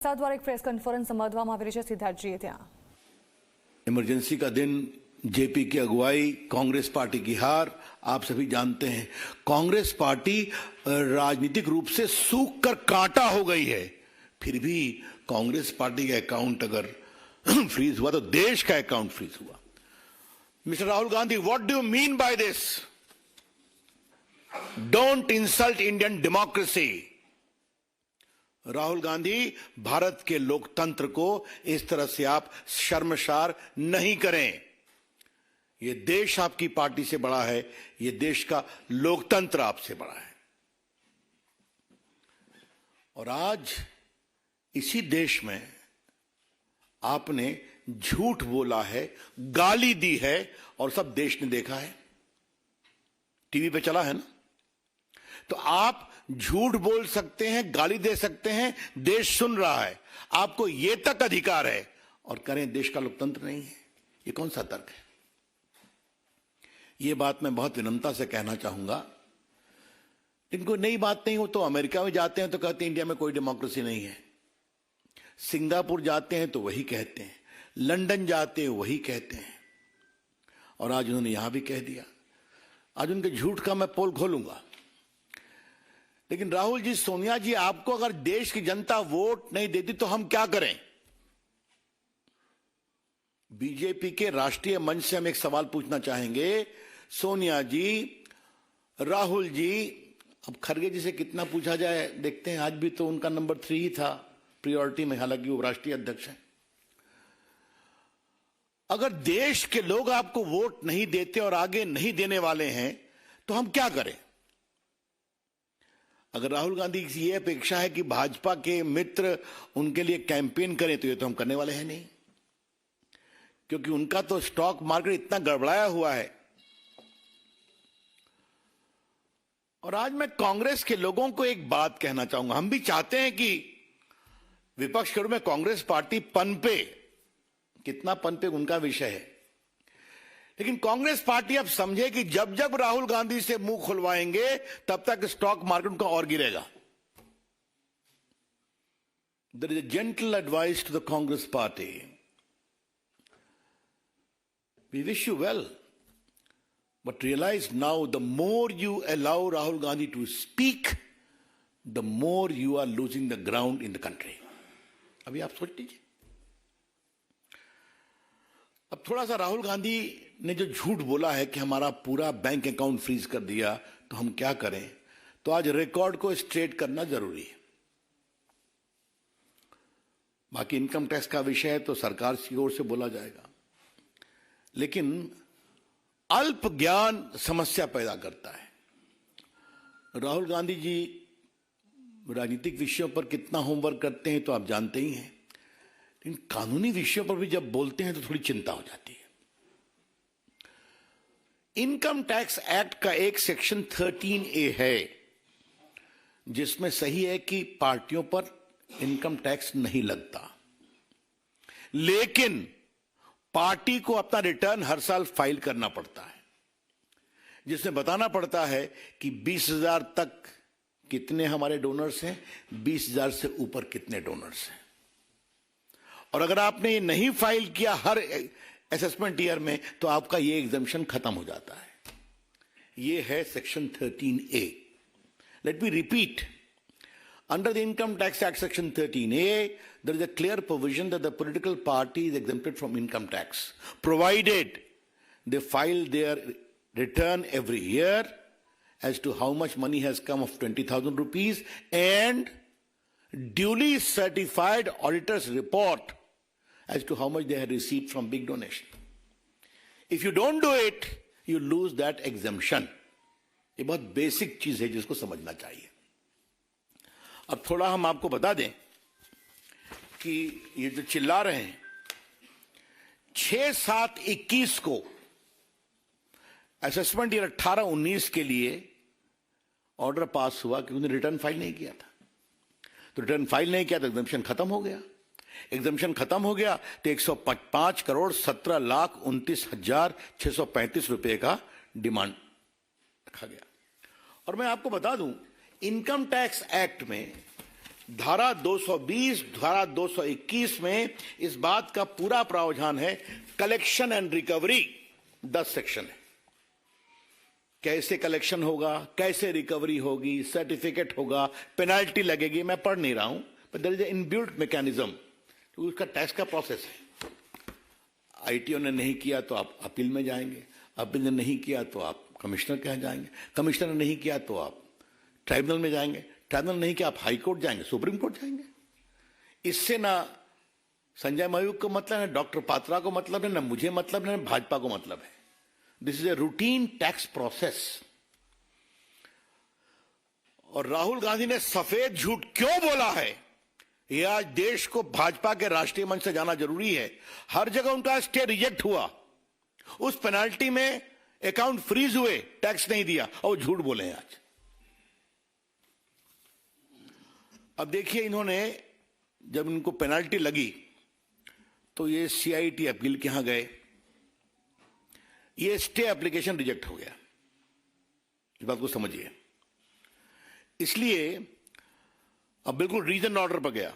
દ્વારા એક press conference સંબોધવામાં આવી રહી છે સિદ્ધાર્થજીએ ત્યાં इमरजेंसी का दिन, जेपी की अगुवाई, कांग्रेस पार्टी की हार, आप सभी जानते हैं। कांग्रेस पार्टी राजनीतिक रूप से सूख कर कांटा हो गई है। फिर भी कांग्रेस पार्टी का अकाउंट अगर फ्रीज हुआ तो देश का अकाउंट फ्रीज हुआ। Mister Rahul Gandhi, what do you mean by this? Don't insult Indian democracy. Rahul Gandhi, Bharat के लोकतंत्र को इस तरह से आप शर्मसार नहीं करें। यह देश आपकी पार्टी से बड़ा है, यह देश का लोकतंत्र आपसे बड़ा है। और आज इसी देश में आपने झूठ बोला है, गाली दी है और सब देश ने देखा है, टीवी पे चला है ना। तो आप झूठ बोल सकते हैं, गाली दे सकते हैं, देश सुन रहा है, आपको यह तक अधिकार है, और करें देश का लोकतंत्र नहीं है। यह कौन सा तर्क है? यह बात मैं बहुत विनम्रता से कहना चाहूंगा। इनको नई बात नहीं हो तो अमेरिका में जाते हैं तो कहते हैं इंडिया में कोई डेमोक्रेसी नहीं है, सिंगापुर जाते हैं तो वही कहते हैं, लंदन जाते हैं वही कहते हैं, और आज उन्होंने यहां भी कह दिया। आज उनके झूठ का मैं पोल खोलूंगा। लेकिन राहुल जी, सोनिया जी, आपको अगर देश की जनता वोट नहीं देती तो हम क्या करें? बीजेपी के राष्ट्रीय मंच से हम एक सवाल पूछना चाहेंगे। सोनिया जी, राहुल जी, अब खरगे जी से कितना पूछा जाए देखते हैं। आज भी तो उनका नंबर 3 ही था प्रायोरिटी में, हालांकि वो राष्ट्रीय अध्यक्ष हैं। अगर देश के लोग आपको वोट नहीं देते और आगे नहीं देने वाले हैं तो हम क्या करें? अगर राहुल गांधी की ये अपेक्षा है कि भाजपा के मित्र उनके लिए कैंपेन करें तो ये तो हम करने वाले हैं नहीं, क्योंकि उनका तो स्टॉक मार्केट इतना गड़बड़ाया हुआ है। और आज मैं कांग्रेस के लोगों को एक बात कहना चाहूंगा। हम भी चाहते हैं कि विपक्ष के रूप में कांग्रेस पार्टी पनपे, कितना पनपे उनका विषय है, लेकिन कांग्रेस पार्टी अब समझे कि जब जब राहुल गांधी से मुंह खुलवाएंगे तब तक स्टॉक मार्केट का और गिरेगा। There is a gentle advice to the Congress party. We wish you well, but realise now the more you allow Rahul Gandhi to speak, the more you are losing the ground in the country. अभी आप सोच लीजिए। अब थोड़ा सा राहुल गांधी ने जो झूठ बोला है कि हमारा पूरा बैंक अकाउंट फ्रीज कर दिया तो हम क्या करें, तो आज रिकॉर्ड को स्ट्रेट करना जरूरी है। बाकी इनकम टैक्स का विषय है तो सरकार की ओर से बोला जाएगा, लेकिन अल्प ज्ञान समस्या पैदा करता है। राहुल गांधी जी राजनीतिक विषयों पर कितना होमवर्क करते हैं तो आप जानते ही हैं, इन कानूनी विषयों पर भी जब बोलते हैं तो थोड़ी चिंता हो जाती है। इनकम टैक्स एक्ट का एक सेक्शन 13A है जिसमें सही है कि पार्टियों पर इनकम टैक्स नहीं लगता, लेकिन पार्टी को अपना रिटर्न हर साल फाइल करना पड़ता है, जिसमें बताना पड़ता है कि 20,000 तक कितने हमारे डोनर्स हैं, 20,000 से ऊपर कितने डोनर्स हैं। और अगर आपने ये नहीं फाइल किया हर असेसमेंट ईयर में तो आपका ये एग्जम्पशन खत्म हो जाता है। ये है section 13A। Let me repeat. Under the income tax act section 13A, there is a clear provision that the political party is exempted from income tax, provided they file their return every year as to how much money has come of 20,000 rupees and duly certified auditor's report as to how much they had received from big donation. If you don't do it, you lose that exemption. ये बहुत basic चीज है जिसको समझना चाहिए। अब थोड़ा हम आपको बता दें कि ये जो चिल्ला रहे हैं, 6/7/21 को असेसमेंट ईयर 18-19 के लिए ऑर्डर पास हुआ कि उन्होंने रिटर्न फाइल नहीं किया था। तो रिटर्न फाइल नहीं किया तो एग्जम्पशन खत्म हो गया। एग्जम्पशन खत्म हो गया तो 105,17,29,635 रुपए का डिमांड रखा गया। और मैं आपको बता दूं, इनकम टैक्स एक्ट में धारा 220, धारा 221 में इस बात का पूरा प्रावधान है। कलेक्शन एंड रिकवरी 10 सेक्शन है। कैसे कलेक्शन होगा, कैसे रिकवरी होगी, सर्टिफिकेट होगा, पेनाल्टी लगेगी, मैं पढ़ नहीं रहा हूं, but there is a inbuilt mechanism. तो उसका टैक्स का प्रोसेस है। आईटीओ ने नहीं किया तो आप अपील में जाएंगे, अपील ने नहीं किया तो आप कमिश्नर के यहाँ जाएंगे, कमिश्नर ने नहीं किया तो आप ट्राइब्यूनल में जाएंगे, ट्राइब्यूनल नहीं किया आप हाई कोर्ट जाएंगे, सुप्रीम कोर्ट जाएंगे। इससे ना संजय मयूख को मतलब है, डॉक्टर पात्रा को मतलब है, ना मुझे मतलब है, ना भाजपा को मतलब है। This is a routine tax process. और राहुल गांधी ने सफेद झूठ क्यों बोला है, यह आज देश को भाजपा के राष्ट्रीय मंच से जाना जरूरी है। हर जगह उनका स्टे रिजेक्ट हुआ, उस पेनाल्टी में अकाउंट फ्रीज हुए, टैक्स नहीं दिया, और झूठ बोले हैं आज। अब देखिए, इन्होंने जब इनको पेनाल्टी लगी तो ये सीआईटी अपील के यहां गए, ये स्टे एप्लीकेशन रिजेक्ट हो गया। इस बात को समझिए। इसलिए अब बिल्कुल रीजन ऑर्डर पर गया।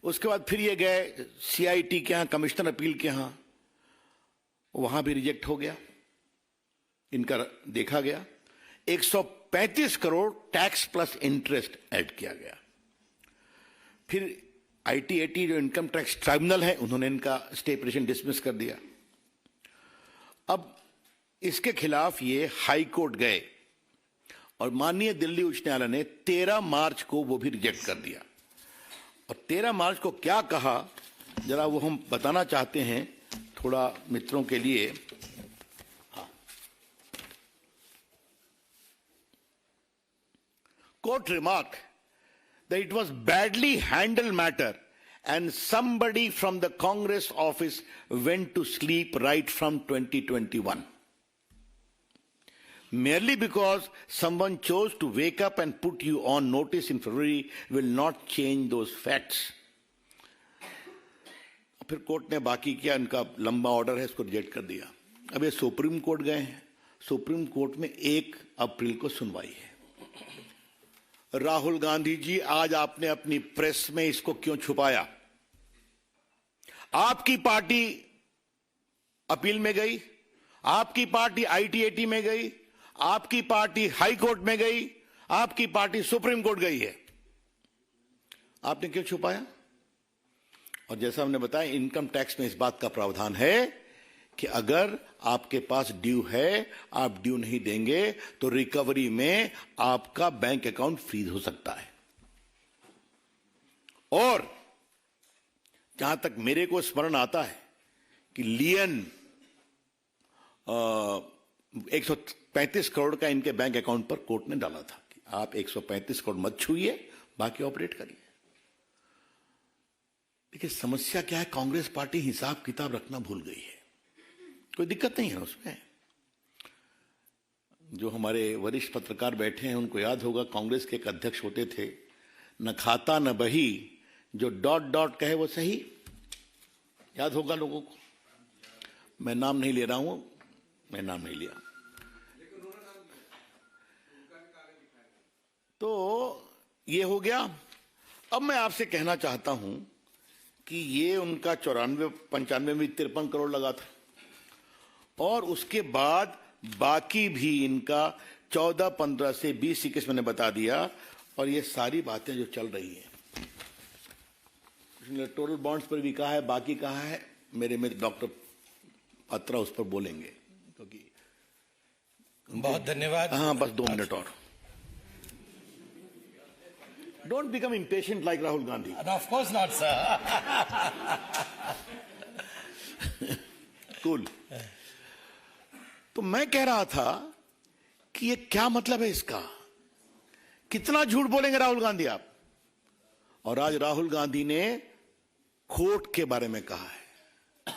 उसके बाद फिर ये गए सीआईटी के यहां, कमिश्नर अपील के यहां, वहां भी रिजेक्ट हो गया। इनका देखा गया, 135 crore tax plus interest add किया गया। फिर आईटीएटी जो इनकम टैक्स ट्राइब्यूनल है, उन्होंने इनका स्टे पिटीशन डिसमिस कर दिया। अब इसके खिलाफ ये हाई कोर्ट गए और माननीय दिल्ली उच्च न्यायालय ने 13 मार्च को वो भी रिजेक्ट कर दिया। और 13 मार्च को क्या कहा, जरा वो हम बताना चाहते हैं थोड़ा मित्रों के लिए। हाँ, court remark that it was badly handled matter and somebody from the Congress office went to sleep right from 2021. Merely because someone chose to wake up and put you on notice in February will not change those facts. फिर court ने बाकी किया, इनका लंबा order है, इसको reject कर दिया। अब ये सुप्रीम कोर्ट गए हैं। सुप्रीम कोर्ट में 1 अप्रैल को सुनवाई है। राहुल गांधी जी, आज आपने अपनी प्रेस में इसको क्यों छुपाया? आपकी पार्टी अपील में गई, आपकी पार्टी आईटीएटी में गई, आपकी पार्टी हाई कोर्ट में गई, आपकी पार्टी सुप्रीम कोर्ट गई है। आपने क्यों छुपाया? और जैसा हमने बताया, इनकम टैक्स में इस बात का प्रावधान है कि अगर आपके पास ड्यू है, आप ड्यू नहीं देंगे तो रिकवरी में आपका बैंक अकाउंट फ्रीज हो सकता है। और जहां तक मेरे को स्मरण आता है कि लियन 135 करोड़ का इनके बैंक अकाउंट पर कोर्ट ने डाला था कि आप 135 करोड़ मत छूइए, बाकी ऑपरेट करिए। देखिए, समस्या क्या है, कांग्रेस पार्टी हिसाब किताब रखना भूल गई है। कोई दिक्कत नहीं है उसमें। जो हमारे वरिष्ठ पत्रकार बैठे हैं उनको याद होगा, कांग्रेस के एक अध्यक्ष होते थे, न खाता न बही, जो डॉट डॉट कहे वो सही। याद होगा लोगों को। मैं नाम नहीं ले रहा हूं, मैं नाम नहीं लिया। तो ये हो गया। अब मैं आपसे कहना चाहता हूं कि ये उनका 94, 95 में 53 करोड़ लगा था, और उसके बाद बाकी भी इनका 14, 15 से 20, 21 मैंने बता दिया। और ये सारी बातें जो चल रही हैं, इलेक्टोरल बॉन्ड्स पर भी कहा है, बाकी कहा है। मेरे मित्र डॉक्टर पात्रा उस पर बोलेंगे, क्योंकि बहुत धन्यवाद। हाँ, बस 2 मिनट और। Don't become impatient like Rahul Gandhi. Of course not sir. Cool. तो मैं कह रहा था कि ये क्या मतलब है इसका, कितना झूठ बोलेंगे राहुल गांधी आप। और आज राहुल गांधी ने कोर्ट के बारे में कहा है,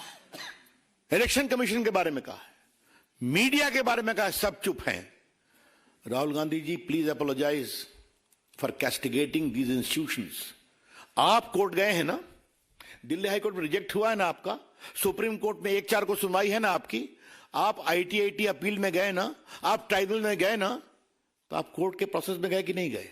इलेक्शन कमीशन के बारे में कहा है, मीडिया के बारे में कहा है, सब चुप हैं। Rahul Gandhi ji, please apologise for castigating these institutions. आप कोर्ट गए हैं ना, दिल्ली हाई कोर्ट में रिजेक्ट हुआ है ना आपका, सुप्रीम कोर्ट में 1/4 को सुनवाई है ना आपकी, आप आईटीआईटी अपील में गए ना, आप ट्राइब्यूनल में गए ना, तो आप कोर्ट के प्रोसेस में गए कि नहीं गए?